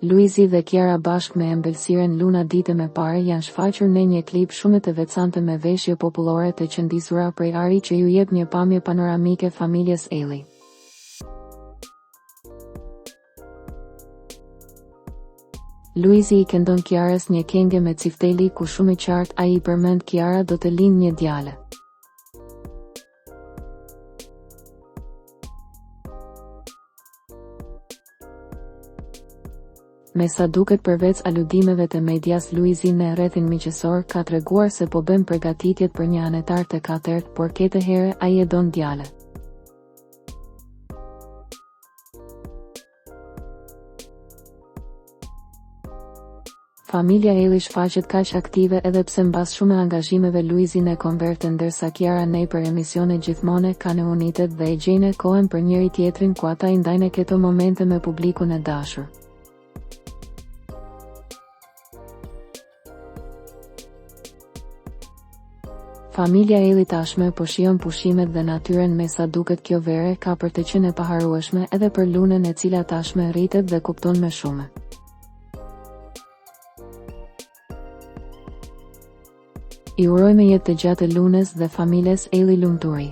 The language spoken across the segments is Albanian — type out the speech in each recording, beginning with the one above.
Luizi dhe Kiara bashkë me embelsiren Luna ditën e parë janë shfaqur në një klip shumë të veçantë me veshje popullore të qëndisura prej ari që ju jep një pamje panoramike familjes Ellie. Luizi i këndon Kiarës një këngë me cifteli ku shumë i qartë ai i përmend Kiara do të lindë një djalë. Me sa duket përveç aludimeve të medias, Luizi në rrethin miqësor ka treguar se po bën përgatitjet për një anetar të katërt, por këtë herë ai e don djalë. Familja Ellie shfaqet kaq aktive edhe pse mbas shumë angazhimeve Luizi në konverte ndërsa Kiara nej për emisione gjithmone ka në unitet dhe e gjejnë kohën për njëri tjetrin ku ata i ndajnë këto momente me publikun e dashur. Familja Ellie tashme po shijon pushimet dhe natyrën me sa duket kjo vere ka për të qenë e paharrueshme edhe për Lunën e cila tashme rritet dhe kupton me shumë. I urojmë jetë të gjatë Lunës dhe familjes Ellie lumturi.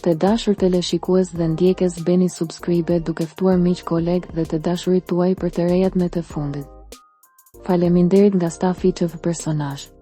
Të dashur teleshikues dhe ndjekës bëni subscribe duke ftuar miq, kolegë dhe të dashurit tuaj për të rejat me të fundit. Faleminderit nga stafi të personazh.